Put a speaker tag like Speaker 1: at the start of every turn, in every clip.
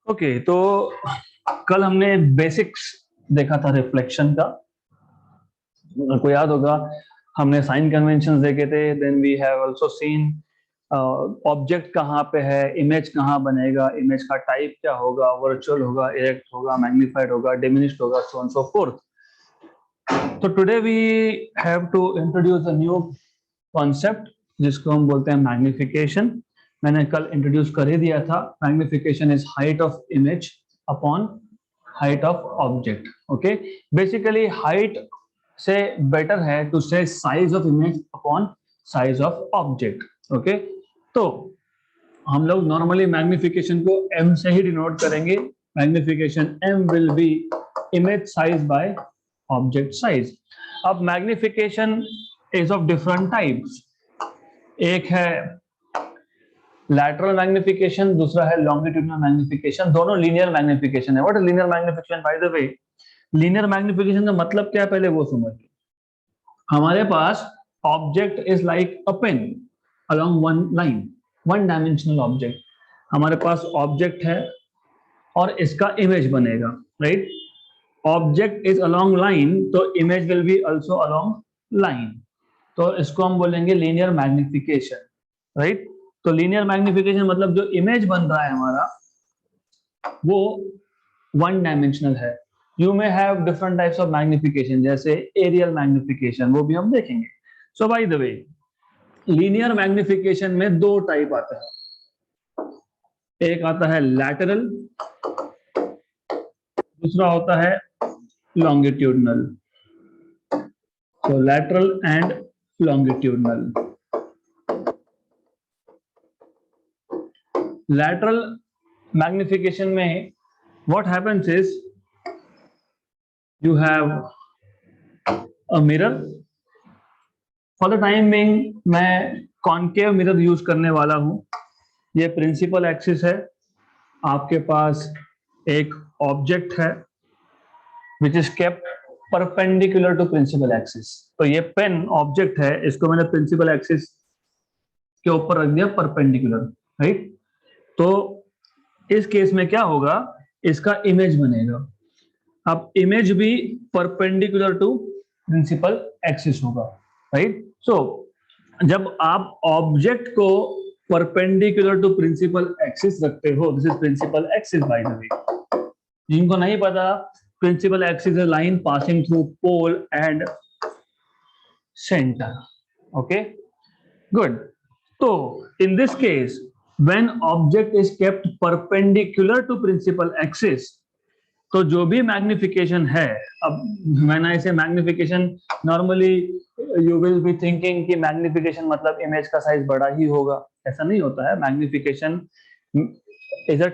Speaker 1: Okay, तो कल हमने बेसिक्स देखा था रिफ्लेक्शन का। आपको याद होगा हमने साइन कन्वेंशन देखे थे। Then we have also seen object कहाँ पे है, इमेज कहाँ बनेगा, इमेज का टाइप क्या होगा, वर्चुअल होगा, इरेक्ट होगा, मैग्निफाइड होगा, डिमिनिश्ड होगा, सो ऑन सो फोर्थ। तो today we have to introduce a new concept जिसको हम बोलते हैं मैग्निफिकेशन। मैंने कल इंट्रोड्यूस कर ही दिया था। Magnification is height of image upon height of object. Okay, basically height से बेटर है to say size of image upon size of object. Okay, तो हम लोग नॉर्मली मैग्निफिकेशन को m से ही डिनोट करेंगे। Magnification m will be image size by object size. अब magnification is of different types. एक है लैटरल मैग्निफिकेशन, दूसरा है लॉन्गिट्यूडिनल मैग्निफिकेशन। दोनों लीनियर मैग्निफिकेशन है। What is linear magnification? By the way, linear magnification का मतलब क्या है पहले वो समझिए। हमारे पास object is like a pen along one line, one dimensional object. हमारे पास ऑब्जेक्ट है और इसका इमेज बनेगा, right? Object is along line, तो image will be also along line. तो इसको हम बोलेंगे लीनियर मैग्निफिकेशन, राइट? तो लीनियर मैग्निफिकेशन मतलब जो इमेज बन रहा है हमारा वो वन डायमेंशनल है। You may have different types of magnification, जैसे एरियल मैग्निफिकेशन, वो भी हम देखेंगे। So by the way, linear magnification में दो टाइप आते हैं। एक आता है लैटरल, दूसरा होता है longitudinal. So lateral and longitudinal. Lateral magnification में what happens is you have a mirror. For the time being मैं concave mirror यूज करने वाला हूं। ये प्रिंसिपल एक्सिस है। आपके पास एक ऑब्जेक्ट है which is kept perpendicular to principal axis। तो ये पेन ऑब्जेक्ट है, इसको मैंने प्रिंसिपल एक्सिस के ऊपर रख दिया परपेंडिकुलर, राइट? तो इस केस में क्या होगा, इसका इमेज बनेगा। अब इमेज भी परपेंडिकुलर टू प्रिंसिपल एक्सिस होगा, राइट? सो जब आप ऑब्जेक्ट को परपेंडिकुलर टू प्रिंसिपल एक्सिस रखते हो, this is principal axis by the way. जिनको नहीं पता, principal axis is line passing through pole and centre. Okay, good. तो in this case, when object is kept perpendicular to principal axis, तो जो भी magnification है, अब मैंने इसे magnification normally you will be thinking कि मैग्निफिकेशन मतलब इमेज का साइज बड़ा ही होगा। ऐसा नहीं होता है। Magnification is a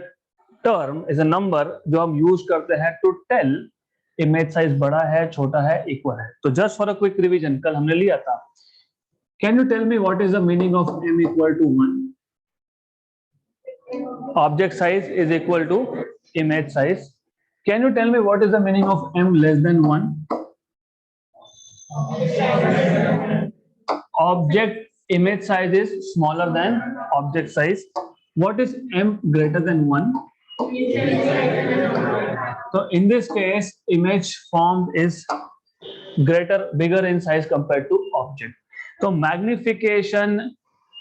Speaker 1: term, is a number जो हम यूज करते हैं टू टेल इमेज साइज बड़ा है, छोटा है, इक्वल है। तो just for a quick revision, कल हमने लिया था, can you tell me what is the meaning of m equal to 1? Object size is equal to image size. Can you tell me what is the meaning of m less than 1? Object image size is smaller than object size. What is m greater than 1? So in this case, image formed is bigger in size compared to object. तो magnification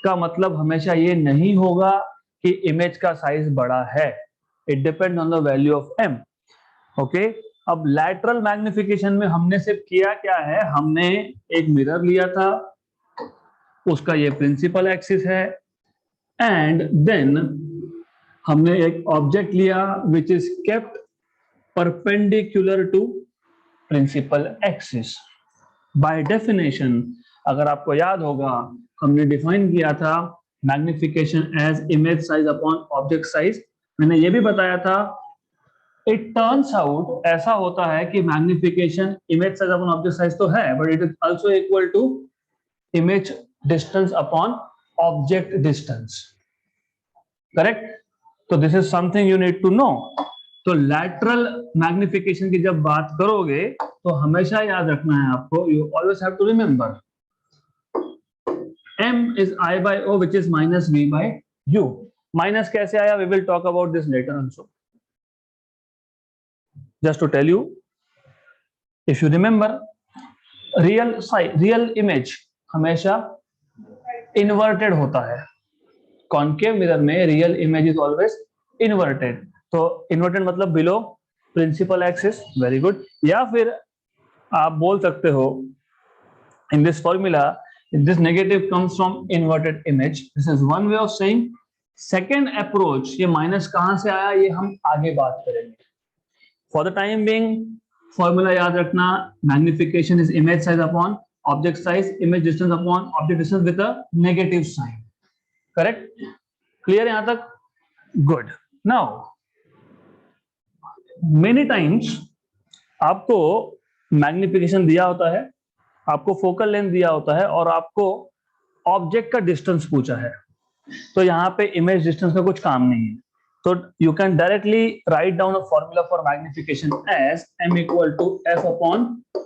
Speaker 1: का मतलब हमेशा ये नहीं होगा कि image का size बड़ा है। It depend on the value of m. Okay, अब लैटरल मैग्निफिकेशन में हमने सिर्फ किया क्या है, हमने एक मिरर लिया था, उसका ये प्रिंसिपल एक्सिस है, एंड देन हमने एक ऑब्जेक्ट लिया which is kept perpendicular to principal axis. By definition, अगर आपको याद होगा, हमने डिफाइन किया था magnification as image size upon object size. मैंने ये भी बताया था, इट टर्न्स आउट ऐसा होता है कि magnification image size upon object size तो है, but it is also equal to image distance upon object distance. Correct? तो this is something you need to know. तो लैटरल मैग्निफिकेशन की जब बात करोगे तो हमेशा याद रखना है आपको, you always have to remember m is I by O which is minus V by U. Minus कैसे आया, we will talk about this later also. just to tell you, if you remember, real image हमेशा inverted होता है. Concave mirror में real image is always inverted. तो inverted मतलब below principal axis. Very good. या फिर आप बोल सकते हो in this formula this negative comes from inverted image. This is one way of saying. Second approach, ये माइनस कहां से आया ये हम आगे बात करेंगे. For the time being, formula याद रखना, magnification is image size upon object size, image distance upon object distance with a negative sign. Correct? Clear यहाँ तक? Good. Now, many times आपको magnification दिया होता है, आपको फोकल लेंथ दिया होता है और आपको ऑब्जेक्ट का डिस्टेंस पूछा है. तो यहाँ पे इमेज डिस्टेंस का कुछ काम नहीं है. तो you can directly write down a formula for magnification as m equal to f upon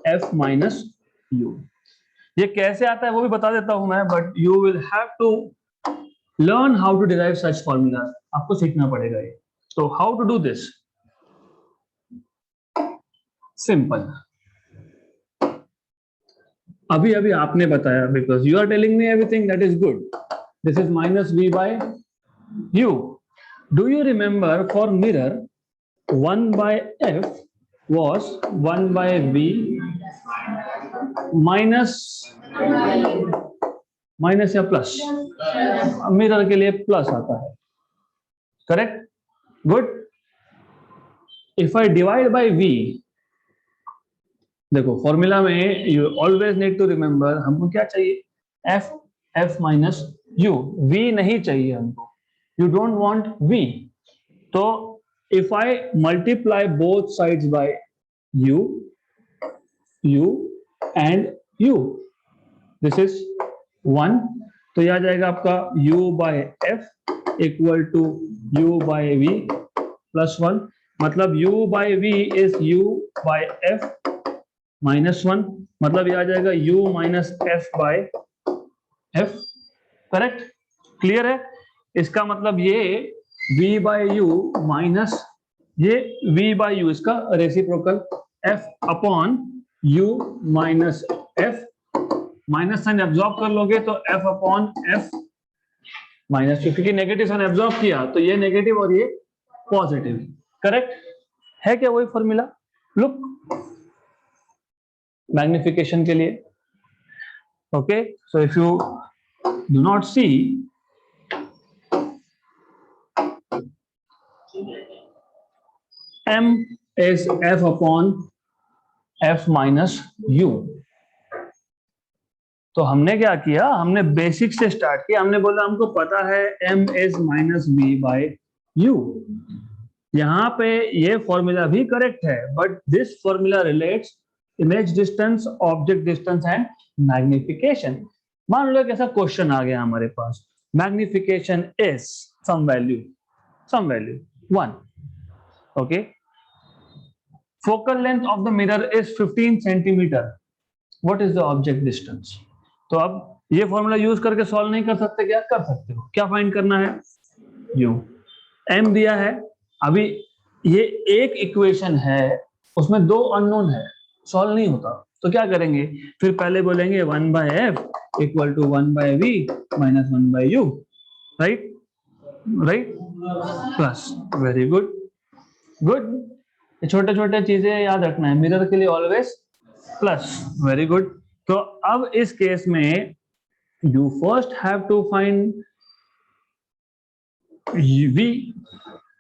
Speaker 1: f minus u. ये कैसे आता है वो भी बता देता हूं मैं, but you will have to learn how to derive such formula. आपको सीखना पड़ेगा ये. तो how to do this? Simple. अभी अभी आपने बताया, because you are telling me everything, that is good. This is minus v by u. Do you remember for mirror 1 by f was 1 by v minus या plus? Mirror के लिए plus आता है. Correct? Good. If I divide by v, देखो formula में you always need to remember हमको क्या चाहिए? f minus u. v नहीं चाहिए हमको. You don't want v. So if I multiply both sides by u and u, this is 1. तो यह आ जाएगा आपका u by f equal to u by v plus 1. मतलब u by v is u by f minus 1. मतलब यह आ जाएगा u minus f by f. Correct? Clear है? इसका मतलब ये v बाय u माइनस ये v बाय u, इसका reciprocal f upon u minus f. Minus sign absorb कर लोगे तो f अपॉन f माइनस, क्योंकि नेगेटिव साइन एब्जॉर्ब किया तो ये नेगेटिव और ये पॉजिटिव. करेक्ट है क्या वही फॉर्मूला? लुक, मैग्निफिकेशन के लिए. Okay, so if you do not see, m is f upon f minus u. तो हमने क्या किया? हमने बेसिक से स्टार्ट किया. हमने बोला हमको पता है m is minus v by u. यहां पे ये फॉर्मूला भी करेक्ट है, but this formula relates image distance, object distance and magnification. मान लो एक ऐसा क्वेश्चन आ गया हमारे पास, magnification is some value 1. okay, focal length of the mirror is 15 centimeter. what is the object distance? तो अब ये फॉर्मूला यूज करके सॉल्व नहीं कर सकते क्या? कर सकते हो. क्या फाइंड करना है? u. m दिया है. अभी ये एक इक्वेशन है, उसमें 2 अननोन है, सॉल्व नहीं होता. तो क्या करेंगे? फिर पहले बोलेंगे 1 by f equal to 1 by v minus 1 by u. Right? Plus. Very good. छोटे छोटे चीजें याद रखना है. मिरर के लिए ऑलवेज प्लस. Very good. तो अब इस केस में you first have to find v,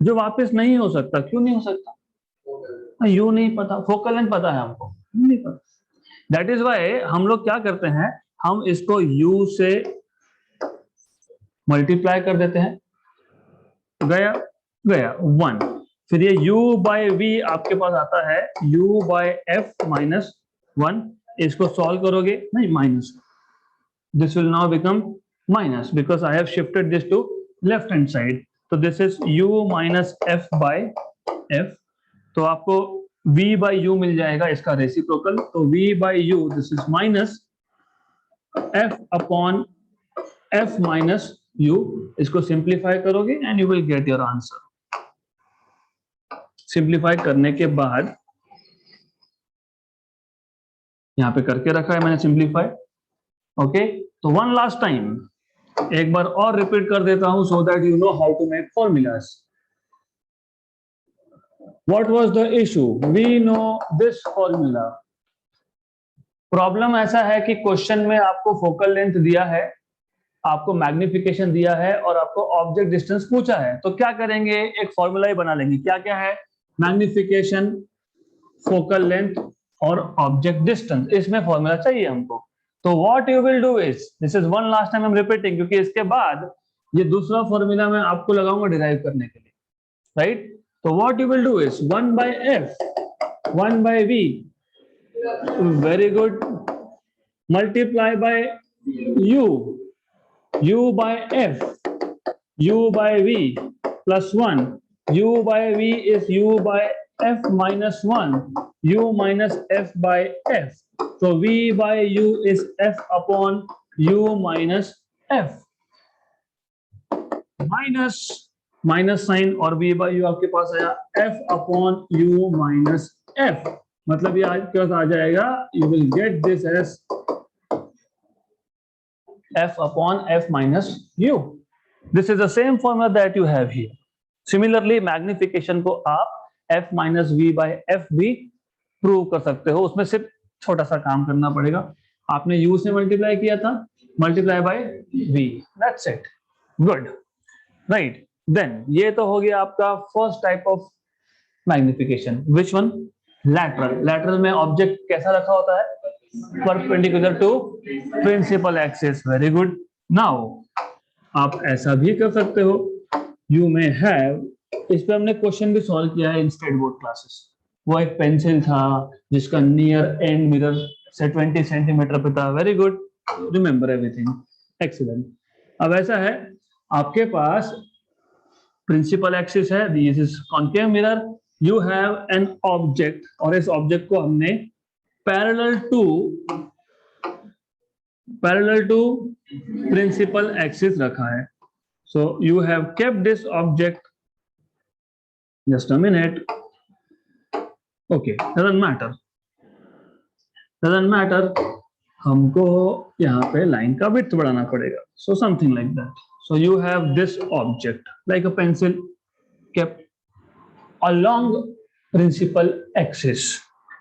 Speaker 1: जो वापस नहीं हो सकता. क्यों नहीं हो सकता? u नहीं पता, फोकल लेंथ पता है हमको, नहीं पता. दैट इज वाई हम लोग क्या करते हैं, हम इसको u से मल्टीप्लाई कर देते हैं. गया 1. फिर ये u बाय v आपके पास आता है u बाय f माइनस 1. इसको सॉल्व करोगे, नहीं minus, this will now become minus because I have shifted this to left hand side. तो this is u minus f by f. तो आपको v बाय u मिल जाएगा, इसका रेसिप्रोकल. तो v by u this is minus f upon f minus u. इसको simplify करोगे and you will get your answer. Simplify करने के बाद यहाँ पे करके रखा है मैंने सिंप्लीफाई। ओके, तो वन लास्ट टाइम एक बार और रिपीट कर देता हूं so that you know how to make formulas. What was the issue? We know this formula. Problem ऐसा है कि क्वेश्चन में आपको फोकल लेंथ दिया है, आपको मैग्निफिकेशन दिया है और आपको ऑब्जेक्ट डिस्टेंस पूछा है, तो क्या करेंगे, एक फॉर्मूला ही बना लेंगे। क्या क्या है? मैग्निफिकेशन, फोकल लेंथ और ऑब्जेक्ट डिस्टेंस, इसमें फॉर्मूला चाहिए हमको। तो what you will do is, this is one last time I am repeating, क्योंकि इसके बाद ये दूसरा फॉर्मूला मैं आपको लगाऊंगा डिराइव करने के लिए, राइट? तो what you will do is 1 by f 1 by v, very good, multiply by u by f, u by v plus 1, u by v is u by f minus 1, u minus f by f, so v by u is f upon u minus f, minus sign और v by u आपके पास आया f upon u minus f, मतलब ये आज क्या आ जाएगा, you will get this as f upon f minus u. This is the same formula that you have here. Similarly, magnification को आप f minus v by f भी prove कर सकते हो, उसमें सिर्फ छोटा सा काम करना पड़ेगा, आपने u से मल्टीप्लाई किया था, multiply by v, that's it, good, right? Then ये तो हो गया आपका first type of magnification. Which one? Lateral. Lateral में ऑब्जेक्ट कैसा रखा होता है? Perpendicular to principal axis, very good. Now आप ऐसा भी कर सकते हो, यू मे हैव, इस पे हमने क्वेश्चन भी सॉल्व किया है इन स्टेट बोर्ड क्लासेस। वो एक पेंसिल था जिसका नियर एंड मिरर से 20 सेंटीमीटर पे था, very good, remember everything, excellent. अब ऐसा है, आपके पास प्रिंसिपल एक्सिस है, this is concave mirror, you have an object और इस ऑब्जेक्ट को हमने पैरेलल टू प्रिंसिपल एक्सिस रखा है। So you have kept this object, just a minute, okay, doesn't matter, हमको यहाँ पे लाइन का विड्थ बढ़ाना पड़ेगा, so something like that. So you have this object like a pencil kept along principal axis,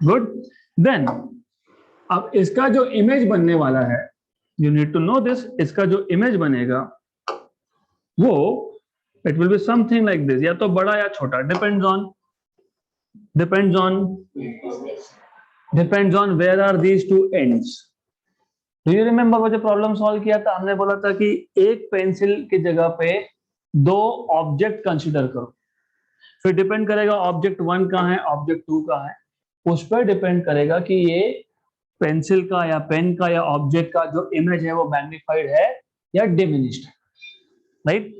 Speaker 1: good, then अब इसका जो image बनने वाला है, you need to know this, इसका जो इमेज बनेगा वो it will be something like this, या तो बड़ा या छोटा, depends on where are these two ends. Do you remember वो जो प्रॉब्लम सॉल्व किया था, हमने बोला था कि एक पेंसिल की जगह पे दो ऑब्जेक्ट कंसीडर करो, फिर डिपेंड करेगा ऑब्जेक्ट 1 कहाँ है, ऑब्जेक्ट 2 कहाँ है, उस पर डिपेंड करेगा कि ये पेंसिल का या पेन का या ऑब्जेक्ट का जो इमेज है वो मैग्नीफाइड है या डिमिनिश्ड है, राइट?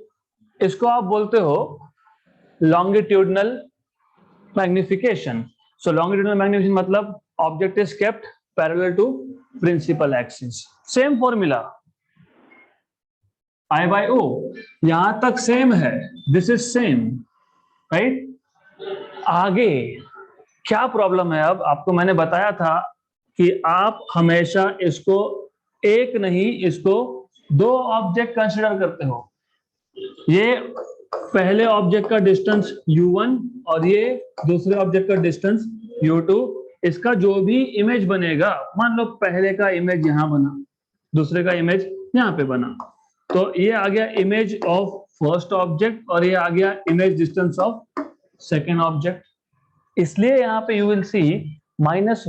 Speaker 1: इसको आप बोलते हो longitudinal magnification. So longitudinal magnification मतलब object is kept parallel to principal axis. Same formula I by O, यहां तक सेम है, दिस इज सेम, राइट? आगे क्या प्रॉब्लम है? अब आपको मैंने बताया था कि आप हमेशा इसको एक नहीं, इसको दो ऑब्जेक्ट कंसीडर करते हो। ये पहले ऑब्जेक्ट का डिस्टेंस u1 और ये दूसरे ऑब्जेक्ट का डिस्टेंस u2, इसका जो भी इमेज बनेगा, मान लो पहले का इमेज यहां बना, दूसरे का इमेज यहां पे बना, तो ये आ गया इमेज ऑफ फर्स्ट ऑब्जेक्ट और ये आ गया image distance of second object. इसलिए यहाँ पे you will see minus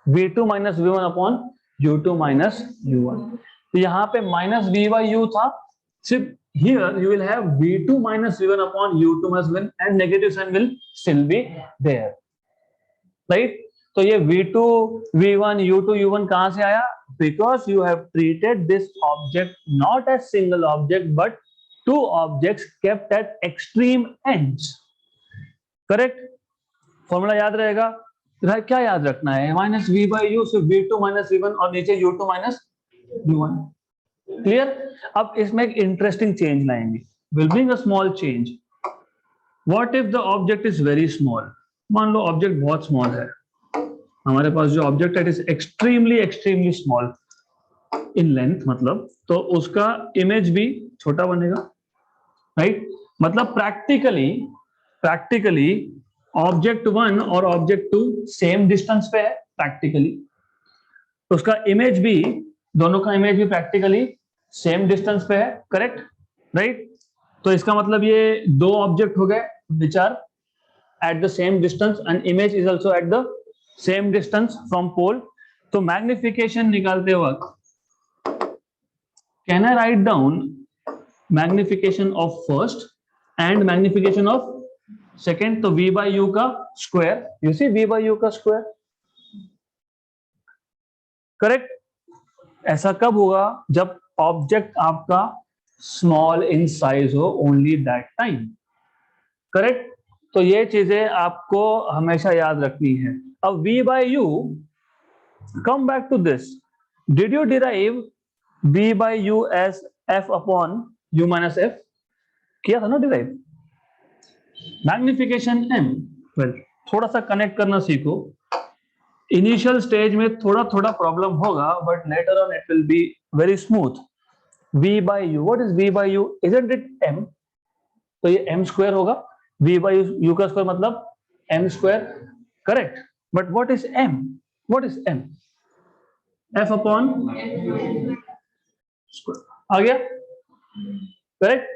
Speaker 1: v2 minus v1 upon u2 minus u1। तो यहाँ पे माइनस v by u था, सिर्फ here you will have v2 minus v1 upon u2 minus v1 and negative sign will still be there, right? तो ये v2 v1 u2 u1 कहां से आया? Because you have treated this object not as single object but two objects kept at extreme ends, correct? Formula याद रहेगा, क्या याद रखना है? माइनस v by u, सिर्फ v2 माइनस v1 और नीचे u2 माइनस u1, क्लियर? अब इसमें एक इंटरेस्टिंग चेंज लाएंगे, will bring a small change. What if the object is very small? मान लो ऑब्जेक्ट बहुत स्मॉल है, हमारे पास जो ऑब्जेक्ट है it is extremely extremely small in length, मतलब तो उसका इमेज भी छोटा बनेगा, राइट? मतलब प्रैक्टिकली ऑब्जेक्ट 1 और ऑब्जेक्ट 2 सेम डिस्टेंस पे है प्रैक्टिकली, तो उसका इमेज भी, दोनों का इमेज भी प्रैक्टिकली सेम डिस्टेंस पे है, करेक्ट, राइट? तो इसका मतलब ये दो ऑब्जेक्ट हो गए which are at the same distance and image is also at the same distance from pole. तो मैग्निफिकेशन निकालते वक्त can I write down magnification of first and magnification of second? तो v बाई यू का square, you see v by u का square, correct? ऐसा कब होगा? जब ऑब्जेक्ट आपका स्मॉल इन साइज हो, ओनली दैट टाइम, करेक्ट? तो ये चीजें आपको हमेशा याद रखनी है। अब v by u, come back to this, did you derive v by u as f upon u minus f? किया था ना डिराइव? मैग्निफिकेशन m, वेल थोड़ा सा कनेक्ट करना सीखो। इनिशियल स्टेज में थोड़ा थोड़ा प्रॉब्लम होगा, but later on it will be very smooth. v by u, what is v by u? Isn't it m? तो ये m स्क्वायर होगा, v by u का स्क्वायर मतलब m square, correct? But what is m? What is m? f upon आ गया, correct,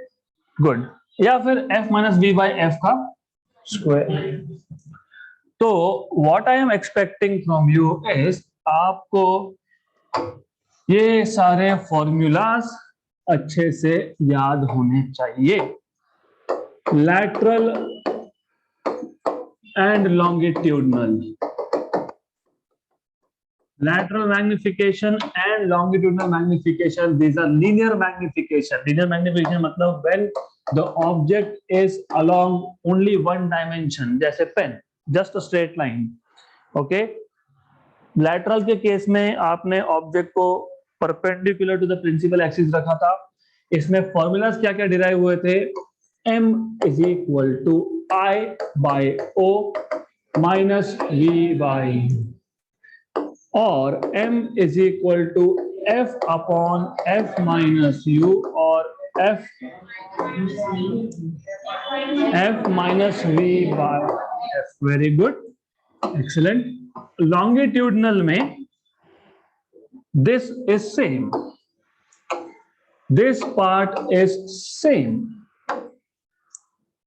Speaker 1: good. या फिर f minus v by f का स्क्वायर। तो what I am expecting from you is, आपको ये सारे फॉर्मूलाज अच्छे से याद होने चाहिए। Lateral and longitudinal, lateral magnification and longitudinal magnification, these are linear magnification. Linear magnification मतलब when the object is along only one dimension, जैसे pen, just a straight line, okay? lateral के केस में आपने ऑब्जेक्ट को perpendicular to the principal axis रखा था। इसमें formulas क्या क्या डिराइव हुए थे? m is equal to I by O minus V by U, और m is equal to f upon f minus u और f minus v by f। Very good, excellent. Longitudinal में this is same, this part is same.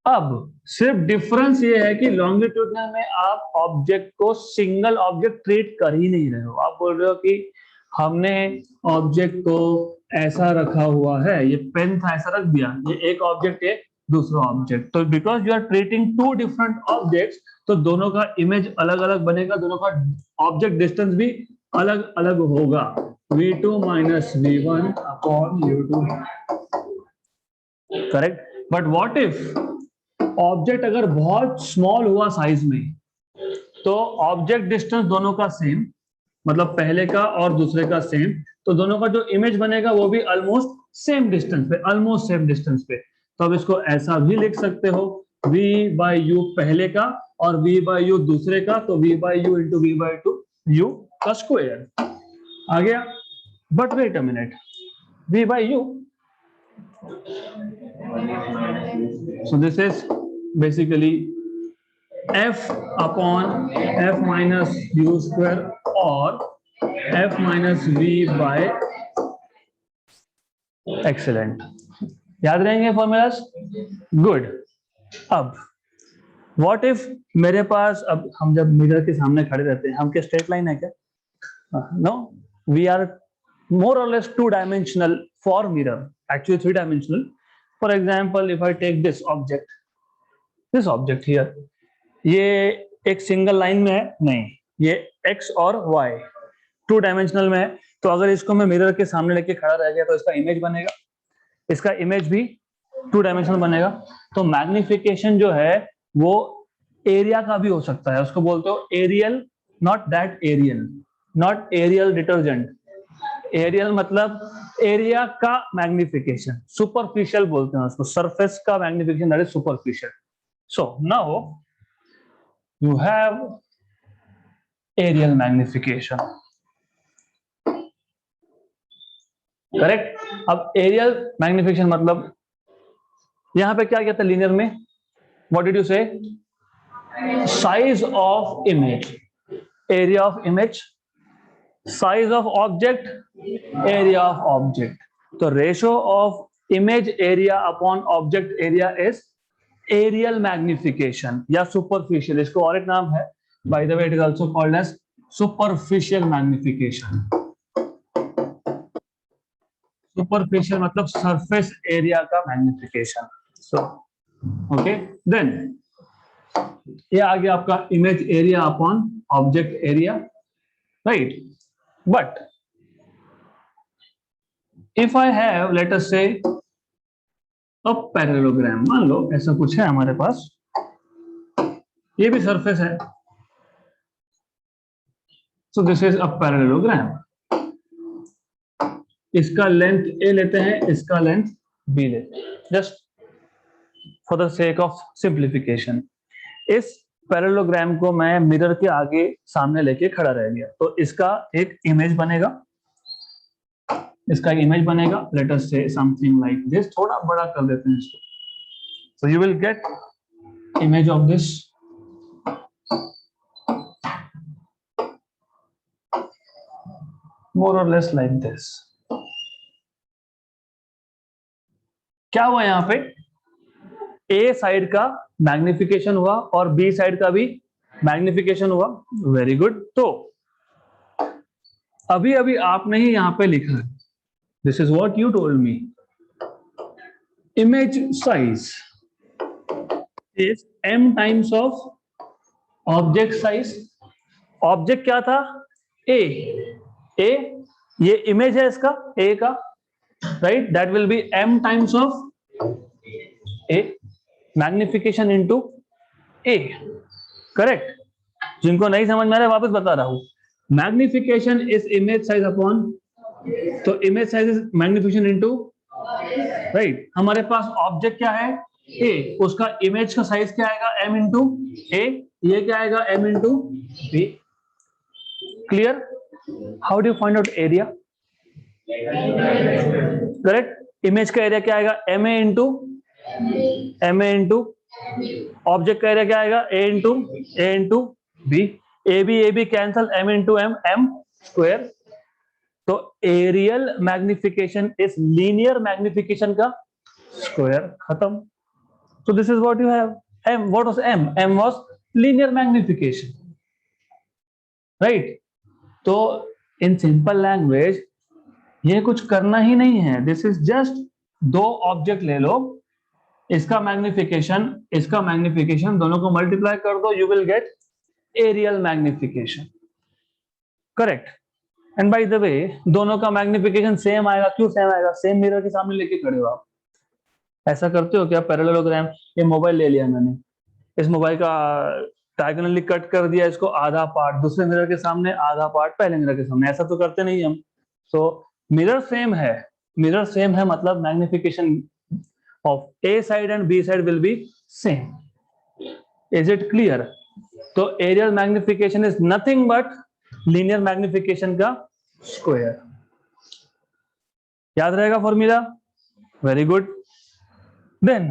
Speaker 1: अब सिर्फ difference ये है कि longitudinal में आप ऑब्जेक्ट को सिंगल ऑब्जेक्ट ट्रीट कर ही नहीं रहे हो। आप बोल रहे हो कि हमने ऑब्जेक्ट को ऐसा रखा हुआ है, ये पेन था ऐसा रख दिया, ये एक ऑब्जेक्ट है दूसरा ऑब्जेक्ट, तो because you are treating two different objects, तो दोनों का इमेज अलग अलग बनेगा, दोनों का ऑब्जेक्ट डिस्टेंस भी अलग अलग होगा। v2 minus v1 upon u2, correct? But what if object अगर बहुत स्मॉल हुआ साइज में, तो ऑब्जेक्ट डिस्टेंस दोनों का सेम, मतलब पहले का और दूसरे का सेम, तो दोनों का जो इमेज बनेगा वो भी ऑलमोस्ट सेम डिस्टेंस पे, ऑलमोस्ट सेम डिस्टेंस पे। तो अब इसको ऐसा भी लिख सकते हो, v बाई यू पहले का और v बाई यू दूसरे का, तो v by u into v by two u का स्क्वायर आ गया। But wait a minute, v by u, so this is basically f upon f minus u square और f minus v by, excellent, याद रहेंगे formulas, good. अब what if मेरे पास, अब हम जब मिरर के सामने खड़े रहते हैं, हम क्या स्ट्रेट लाइन है क्या? No, we are more or less two dimensional for mirror, actually three dimensional. For example, if I take this object here, ये एक सिंगल लाइन में है नहीं, ये x और y टू डायमेंशनल में है, तो अगर इसको मैं मिरर के सामने लेके खड़ा रह गया तो इसका इमेज बनेगा, इसका इमेज भी टू डायमेंशनल बनेगा। तो मैग्निफिकेशन जो है वो एरिया का भी हो सकता है, उसको बोलते हो aerial, not that aerial, not Ariel detergent. Aerial मतलब एरिया का मैग्निफिकेशन, सुपरफिशियल बोलते हैं उसको, सरफेस का magnification that is superficial. So now you have aerial magnification. Correct. अब एरियल मैग्निफिकेशन मतलब यहां पे क्या कहता है लीनियर में, what did you say, size of image, area of image, size of object, area of object. तो ratio of image area upon object area is areal magnification या सुपरफिशियल, इसको और एक नाम है, by the way it is also called as superficial magnification. Superficial मतलब surface area का magnification. So okay, then ये आ गया आपका image area upon object area, right. But if I have let us say a parallelogram, मान लो ऐसा कुछ है हमारे पास, ये भी सरफेस है, so this is a parallelogram. इसका लेंथ ए लेते हैं, इसका लेंथ बी लेते हैं, just for the sake of simplification. इस पैरेललोग्राम को मैं मिरर के आगे सामने लेके खड़ा रह गया, तो इसका एक इमेज बनेगा, इसका इमेज बनेगा, लेट अस से समथिंग लाइक दिस, थोड़ा बड़ा कर देते हैं इसको, so you will get image of this, more और लेस लाइक दिस। क्या हुआ यहां पे, ए साइड का मैग्निफिकेशन हुआ और बी साइड का भी मैग्निफिकेशन हुआ, वेरी गुड। तो अभी अभी आपने ही यहां पे लिखा है, this is what you told me, image size is m times of object size. Object क्या था, ए, ए ये इमेज है इसका ए का, right, that will be m times of A, magnification into A, correct. जिनको नहीं समझ में आ रहा है वापस बता रहा हूं, magnification is image size upon, तो image size is magnification into, right. हमारे पास ऑब्जेक्ट क्या है ए, उसका इमेज का साइज क्या आएगा m इंटू ए, ये क्या आएगा m इंटू बी। Clear. How do you find out area, correct. Image का एरिया क्या आएगा m a इंटू ऑब्जेक्ट का एरिया क्या आएगा a into B, A B cancel, m into m square. तो aerial magnification is linear magnification का square, खत्म। So this is what you have. M, what was M? M was linear magnification, right? तो in simple language ये कुछ करना ही नहीं है, this is just दो ऑब्जेक्ट ले लो, इसका मैग्निफिकेशन दोनों को मल्टीप्लाई कर दो, you will get aerial magnification, correct? And by the way दोनों का मैग्निफिकेशन सेम आएगा, क्यों सेम आएगा, सेम मिरर के सामने लेके खड़े हो आप। ऐसा करते हो क्या पैरेललोग्राम, ये मोबाइल ले लिया मैंने, इस मोबाइल का डायगोनली कट कर दिया, इसको आधा पार्ट दूसरे मिरर के सामने, आधा पार्ट पहले मिरर के सामने, ऐसा तो करते नहीं हम। तो मिरर सेम है मतलब magnification of A side and B side will be same. Is it clear? तो aerial magnification is nothing but linear magnification का स्क्वायर। याद रहेगा formula, very good. Then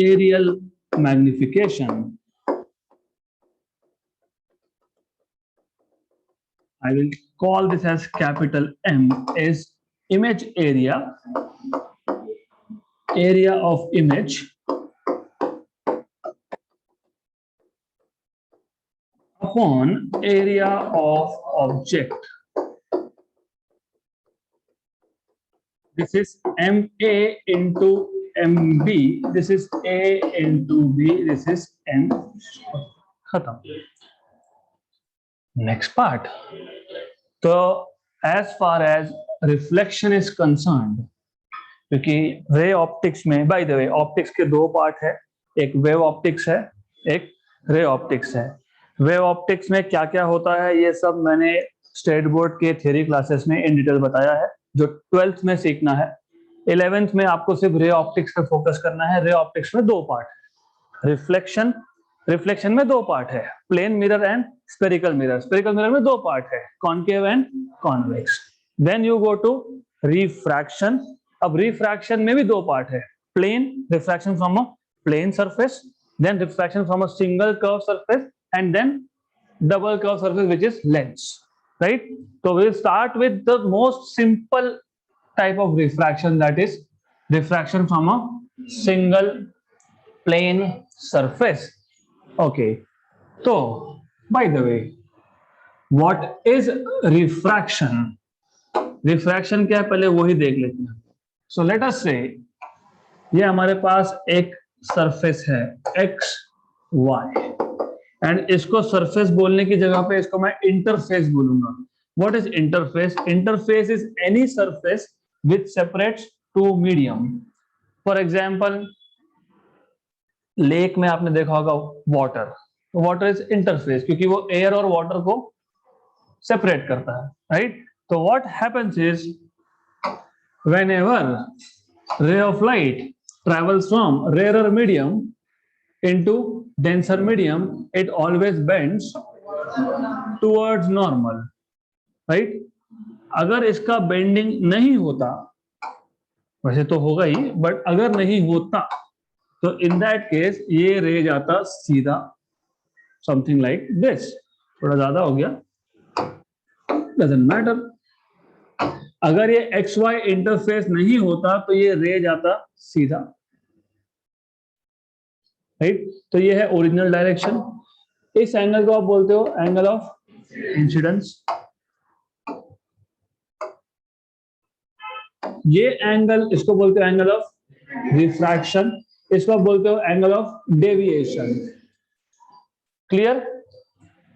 Speaker 1: aerial magnification, I will call this as capital M, is image area of image upon area of object. This is MA into MB, this is A into B, this is M, खत्म। Next part, तो as far as reflection is concerned, क्योंकि ray optics में, bye the way optics के दो part है, एक wave optics है, एक रे ऑप्टिक्स है। वेव ऑप्टिक्स में क्या क्या होता है ये सब मैंने स्टेट बोर्ड के थ्योरी क्लासेस में इन डिटेल बताया है, जो 12th में सीखना है। 11th में आपको सिर्फ रे ऑप्टिक्स पे फोकस करना है। रे ऑप्टिक्स में दो पार्ट है, रिफ्लेक्शन रिफ्लेक्शन में दो पार्ट है, plane mirror and spherical mirror. Spherical mirror में दो पार्ट है, concave and convex. Then you go to refraction. अब रिफ्रैक्शन में भी दो पार्ट है, plane refraction from a plane surface, then refraction from a single curve surface, and then double curve surface which is lens, right? So we'll start with the most simple type of refraction, that is refraction from a single plane surface. Okay, so by the way, what is refraction? Refraction क्या है पहले वही देख लेते हैं। So let us say ये हमारे पास एक सरफेस है x y, एंड इसको सरफेस बोलने की जगह पे इसको मैं इंटरफेस बोलूंगा। What is interface? Interface is any surface which separates two medium. For example lake में आपने देखा होगा वाटर, वाटर इज इंटरफेस क्योंकि वो एयर और वाटर को सेपरेट करता है, राइट? तो what happens is whenever ray of light travels from rare medium into denser medium, it always bends towards normal, right? अगर इसका बेंडिंग नहीं होता, वैसे तो होगा ही, बट अगर नहीं होता तो इन दैट केस ये रे जाता सीधा, समथिंग लाइक दिस। थोड़ा ज्यादा हो गया, डजंट मैटर। अगर ये एक्स वाई इंटरफेस नहीं होता तो ये रे जाता सीधा, राइट? तो ये है ओरिजिनल डायरेक्शन। इस एंगल को आप बोलते हो एंगल ऑफ इंसिडेंस। ये एंगल इसको बोलते हो एंगल ऑफ रिफ्रैक्शन, इसको आप बोलते हो angle of deviation. Clear?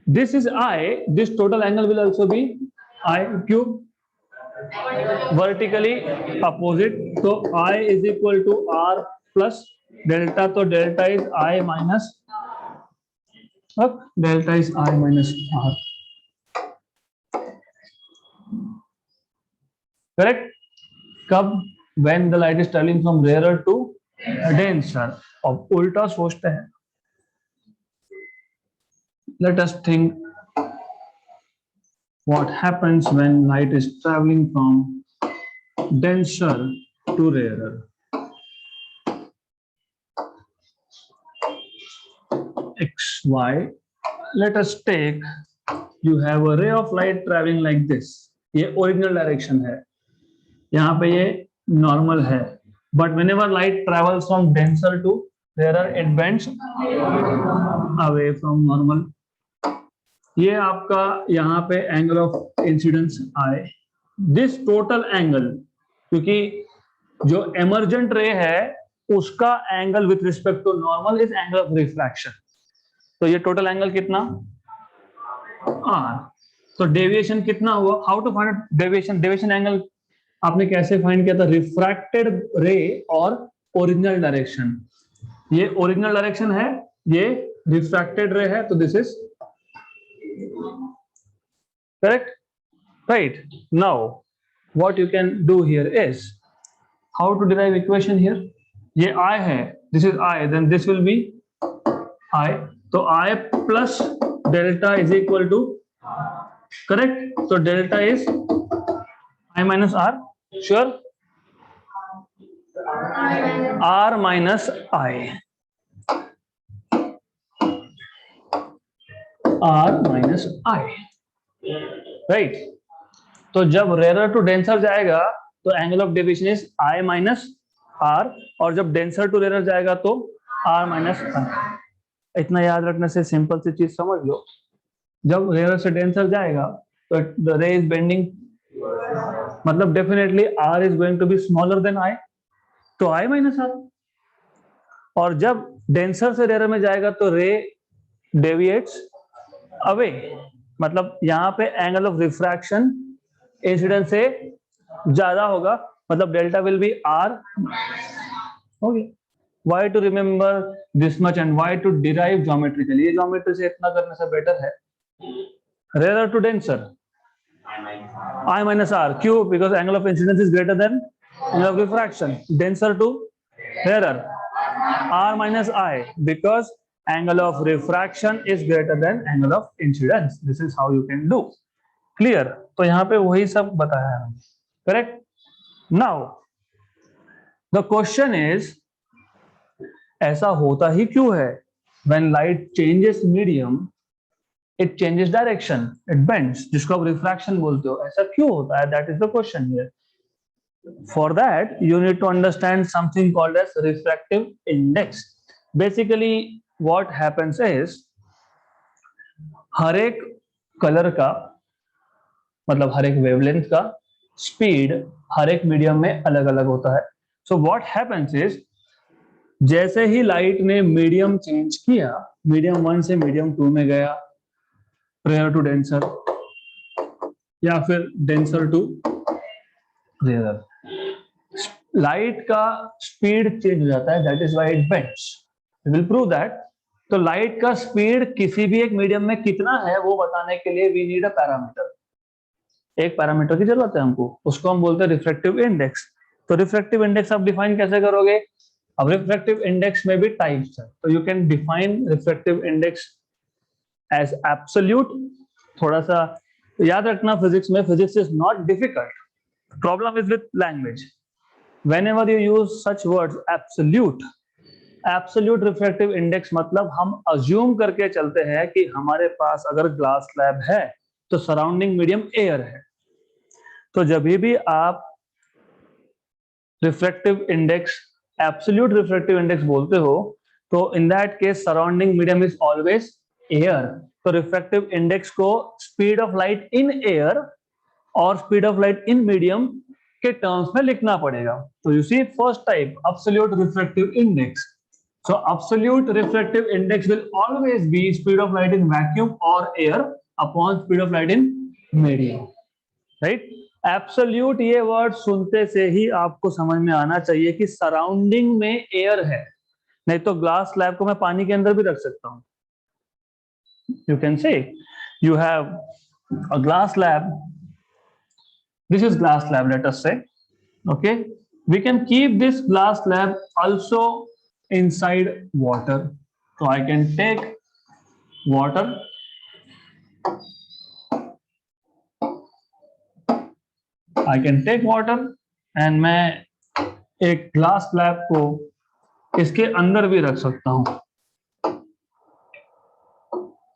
Speaker 1: This is I, this total angle will also be I cube, vertically opposite. तो I is equal to R plus delta, तो डेल्टा इज आई माइनस, अब delta is I minus R, correct? कब? When the light is travelling from rare to denser. अब उल्टा सोचते हैं, let us think what happens when light is travelling from denser to rare. X, Y, let us take, you have a ray of light traveling like this, ये original direction है, यहाँ पे ये normal है, but whenever light travels from denser to rarer it bends away from normal। ये आपका यहाँ पे angle of incidence I, this total angle, क्योंकि जो एमर्जेंट रे है उसका angle with respect to normal is angle of refraction. तो ये टोटल एंगल कितना? आर। तो डेविएशन कितना हुआ? How to find deviation? Deviation angle आपने कैसे फाइंड किया था? रिफ्रैक्टेड रे और ओरिजिनल डायरेक्शन। ये ओरिजिनल डायरेक्शन है, ये रिफ्रैक्टेड रे है, तो this is correct, right? Now what you can do here is how to derive equation here. ये आई है, this is I, then this will be I, तो I plus delta is equal to, correct? तो delta is I minus R, sure? R minus I, R minus I, right? तो जब rare to denser जाएगा तो angle of deviation is I minus R, और जब denser to rare जाएगा तो R minus are. इतना याद रखने से सिंपल सी चीज समझ लो, जब रेयर से डेंसर जाएगा तो द रे इज बेंडिंग, मतलब definitely R is going to be smaller than I, तो आई माइनस आर। और जब डेंसर से रेयर में जाएगा तो रे डेविएट्स अवे, मतलब यहाँ पे एंगल ऑफ रिफ्रैक्शन इंसिडेंस से ज्यादा होगा, मतलब delta will be R. Okay, why to remember this much and why to derive geometrically? ये geometry से इतना करने से better है rarer to denser, I minus r, क्यों? because angle of incidence is greater than angle of refraction। denser to rarer, r minus I, because angle of refraction is greater than angle of incidence. This is how you can do. Clear? तो यहाँ पे वही सब बताया है. Correct? Now the question is, ऐसा होता ही क्यों है? When light changes medium, it changes direction, it bends, जिसको आप refraction बोलते हो. ऐसा क्यों होता है? That is the question here. For that, you need to understand something called as refractive index. Basically, what happens is, हर एक कलर का मतलब हर एक वेवलेंथ का स्पीड हर एक मीडियम में अलग अलग होता है. सो व्हाट हैपेंस इज, जैसे ही लाइट ने मीडियम चेंज किया, मीडियम 1 से मीडियम 2 में गया, प्रेयर टू डेंसर, या फिर डेंसर टू रेयर, लाइट का स्पीड चेंज हो जाता है. That is why it bends. We will prove that. तो लाइट का स्पीड किसी भी एक मीडियम में कितना है वो बताने के लिए वी नीड अ पैरामीटर. एक पैरामीटर की जरूरत है हमको, उसको हम बोलते हैं रिफ्रैक्टिव इंडेक्स. तो रिफ्रैक्टिव इंडेक्स आप डिफाइन कैसे करोगे? अब रिफ्रैक्टिव इंडेक्स में भी टाइप्स है. तो you can define refractive index as absolute. थोड़ा सा याद रखना, फिजिक्स में, physics is not difficult. Problem is with language. Whenever you use such words absolute, absolute refractive index मतलब हम अज्यूम करके चलते हैं कि हमारे पास अगर ग्लास स्लैब है तो सराउंडिंग मीडियम एयर है. तो जब भी आप refractive index, absolute refractive index बोलते हो, तो in that case surrounding medium is always air. तो रिफ्रैक्टिव इंडेक्स को speed of light in air और speed of light in medium के टर्म्स में लिखना पड़ेगा. तो you see first type, absolute refractive index. So absolute refractive index will always be speed of light in vacuum or air upon speed of light in medium, right? Absolute ये word सुनते से ही आपको समझ में आना चाहिए कि सराउंडिंग में एयर है. नहीं तो ग्लास स्लैब को मैं पानी के अंदर भी रख सकता हूं. You can say you have a glass slab. This is glass slab, let us say. Okay, we can keep this glass slab also inside water. So I can take water, and मैं एक glass slab को इसके अंदर भी रख सकता हूं.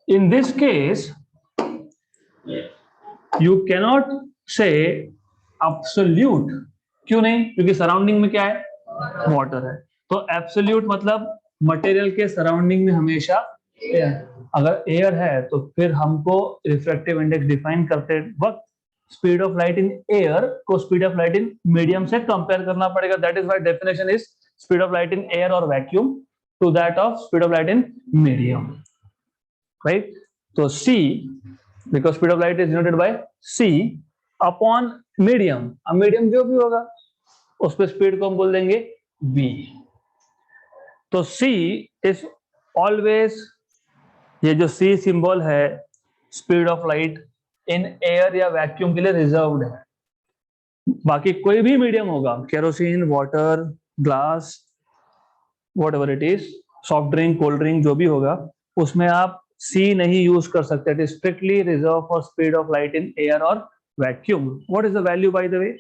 Speaker 1: In this case, you cannot say absolute. क्यों नहीं? क्योंकि सराउंडिंग में क्या है? वाटर है. तो एब्सोल्यूट मतलब मटेरियल के सराउंडिंग में हमेशा एयर. अगर एयर है तो फिर हमको रिफ्रैक्टिव इंडेक्स डिफाइन करते वक्त speed of light in air को speed of light in medium से कंपेयर करना पड़ेगा. That is why definition is speed of light in air और vacuum to that of speed of light in medium, right? तो C, because speed of light is denoted by C upon medium. अब medium जो भी होगा उस पर speed को हम बोल देंगे V. तो C इज ऑलवेज, ये जो C सिंबल है speed of light in air या वैक्यूम के लिए रिजर्व्ड है. बाकी कोई भी मीडियम होगा, kerosene, water, glass, whatever it is, soft drink, cold drink, जो भी होगा, उसमें आप C नहीं यूज कर सकते. It is strictly reserve for speed of light in air और vacuum. What is the value by the way?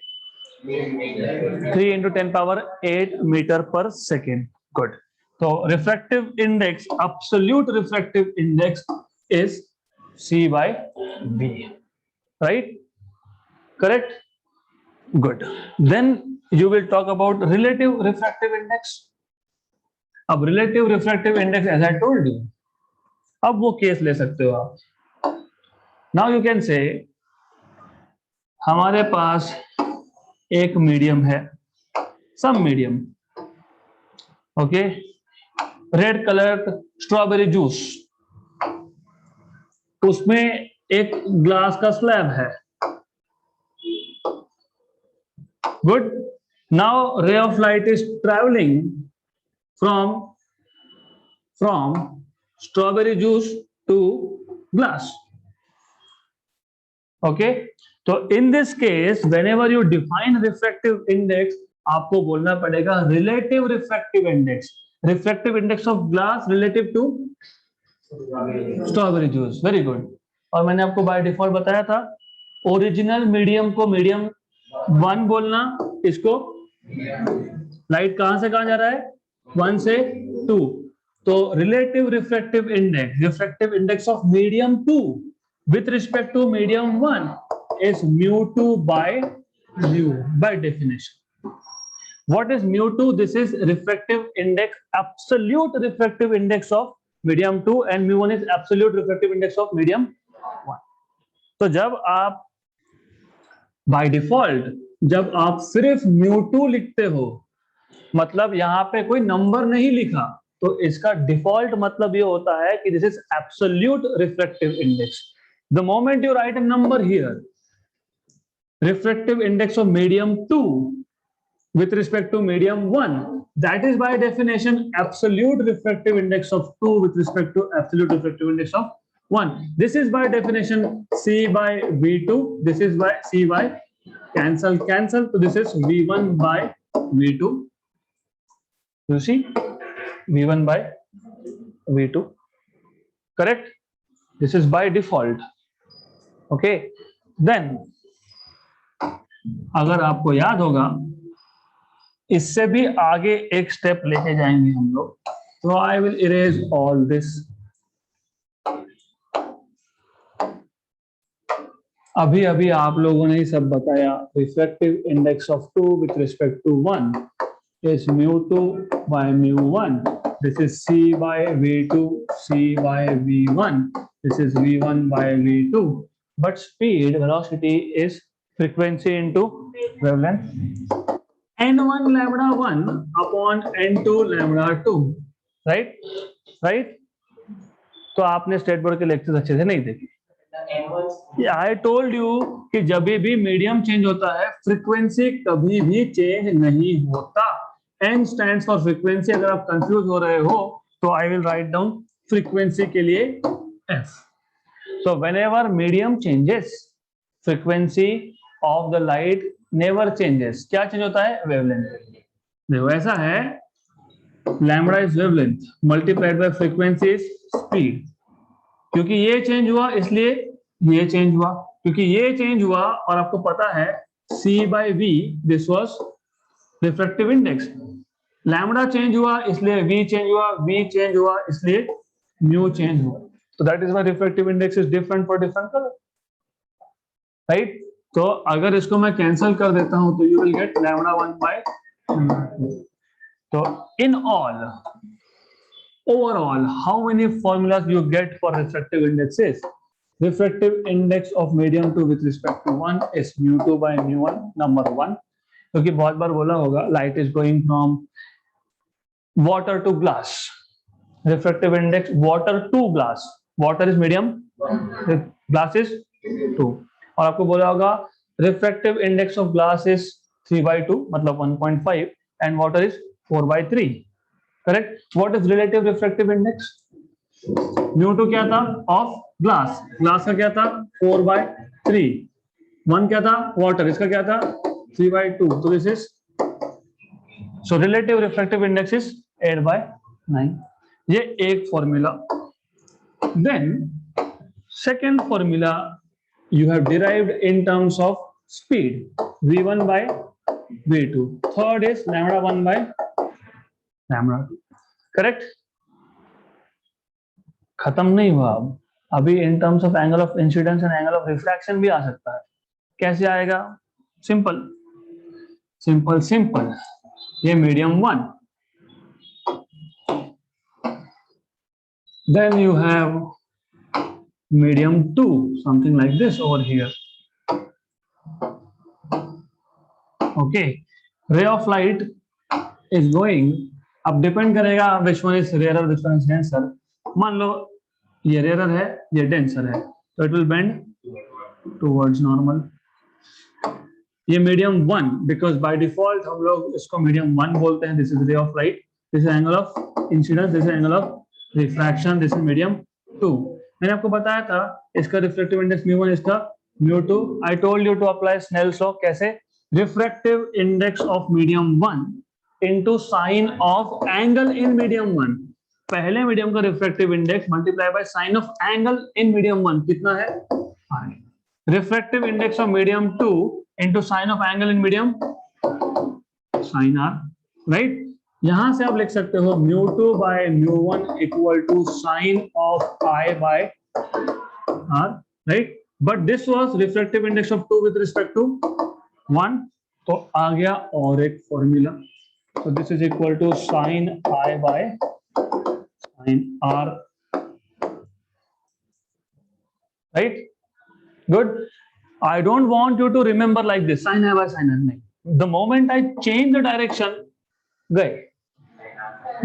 Speaker 1: 3 into 10 power 8 meter per second. Good. So refractive index, absolute refractive index is C by V, right? Correct? Good. Then you will talk about relative refractive index. अब relative refractive index, as I told you, अब वो case ले सकते हो आप. Now you can say हमारे पास एक medium है, some medium, okay, red colour strawberry juice, उसमें एक ग्लास का स्लैब है. Good. Now ray of light is travelling from strawberry juice to glass. Okay. तो in this case whenever you define refractive index, आपको बोलना पड़ेगा relative refractive index. Refractive index of glass relative to strawberry juice, very good. और मैंने आपको by default बताया था original medium को मीडियम 1 बोलना, इसको लाइट कहां से कहां जा रहा है 1 से 2, तो relative refractive index of medium 2 with respect to medium 1 is mu2 by mu by definition. What is mu2? This is refractive index, absolute refractive index of medium 2 and mu1 is absolute refractive index of medium 1. तो जब आप by default जब आप सिर्फ mu2 लिखते हो, मतलब यहां पे कोई नंबर नहीं लिखा, तो इसका डिफॉल्ट मतलब ये होता है कि this is absolute refractive index. The moment you write a number here, refractive index of medium 2 with respect to medium 1, that is by definition absolute refractive index of 2 with respect to absolute refractive index of 1. This is by definition C by V2, this is by C by cancel, so this is V1 by V2. You see, V1 by V2, correct? This is by default. Okay, then अगर आपको याद होगा, इससे भी आगे एक step लेके जाएंगे हम लोग, तो I will erase all this. अभी अभी आप लोगों ने सब बताया, refractive index of 2 with respect to 1 is mu2 by mu1, this is C by V2, C by V1, this is V1 by V2, but speed, velocity is frequency into wavelength, n1 lambda 1 upon n2 lambda 2, right? तो आपने state board के lecture अच्छे से नहीं देखे। आई told you कि जब भी मीडियम चेंज होता है फ्रीक्वेंसी कभी भी चेंज नहीं होता। n stands for frequency. अगर आप कंफ्यूज हो रहे हो तो I will write down frequency के लिए f। So whenever medium changes, frequency of the light never changes. क्या चेंज होता है? वेवलेंथ। देखो ऐसा है, lambda is wavelength multiplied by frequency is speed. क्योंकि ये चेंज हुआ इसलिए ये चेंज हुआ, क्योंकि ये चेंज हुआ और आपको पता है c by v, this was refractive index. Lambda change हुआ इसलिए v चेंज हुआ, v चेंज हुआ इसलिए म्यू चेंज हुआ। तो that is why refractive index is different for different colour, right? तो अगर इसको मैं कैंसिल कर देता हूं तो you will get lambda 1 by. तो in all, overall, how many formulas you get for refractive indexes? Refractive index of medium 2 with respect to 1 is mu2 by mu1, number 1. क्योंकि बहुत बार बोला होगा light is going from water to glass. Refractive index water to glass. Water is medium, glass is 2. और आपको बोला होगा refractive index of glass is 3/2, मतलब 1.5, and water is 4/3. Correct? What is relative refractive index? mu2 क्या था? Of glass. Glass का क्या था? 4/3. 1 क्या था? Water. इसका क्या था? 3/2. तो this is, so relative refractive index is 8/9. ये एक formula. Then second formula you have derived in terms of speed, v1 by v2. Third is lambda 1 by lambda 2, करेक्ट? खत्म नहीं हुआ अभी in terms of angle of incidence and angle of refraction भी आ सकता है। कैसे आएगा? Simple simple simple. ये medium 1, then you have medium 2, something like this over here. Okay, ray of light is going, अब डिपेंड करेगा which one is rarer, which one is denser। मान लो ये रेयर है, ये डेंसर है, तो it will bend towards normal. ये medium 1, because by default हम लोग इसको मीडियम 1 बोलते हैं। दिस इज रे of light, this is angle of incidence, this is angle of refraction, this is medium 2। मैंने आपको बताया था इसका रिफ्रैक्टिव इंडेक्स mu1, इसका mu2। I told you to apply Snell's law. कैसे? Refractive index of medium 1 into sine of angle in medium 1. पहले मीडियम का refractive index multiply by sine of angle in medium 1 कितना है? Refractive index of medium 2 into sine of angle in medium sine R, right? यहां से आप लिख सकते हो μ2 by μ1 equal to sine of I by R, right? But this was refractive index of 2 with respect to 1, तो आ गया और एक formula, so this is equal to sin I by sin R, right? Good. I don't want you to remember like this sin I by sin R. The moment I change the direction, गए.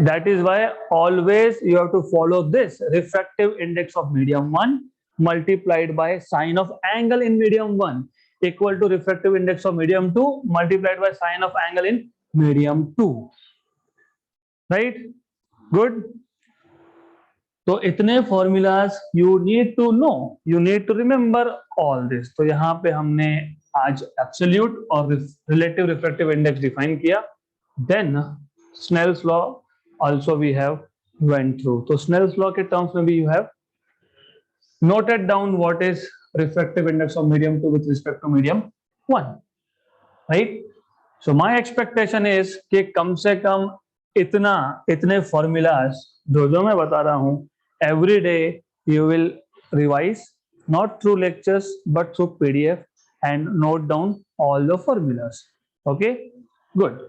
Speaker 1: That is why always you have to follow this refractive index of medium 1 multiplied by sine of angle in medium 1 equal to refractive index of medium 2 multiplied by sine of angle in medium 2, right? Good. तो इतने formulas you need to know, you need to remember all this. तो यहाँ पे हमने आज absolute और relative refractive index define किया. Then Snell's law also we have went through. तो Snell's law के terms में भी you have noted down what is refractive index of medium 2 with respect to medium 1, right? So my expectation is कि कम से कम इतने formulas जो मैं बता रहा हूँ every day you will revise, not through lectures but through PDF and note down all the formulas. Okay, good.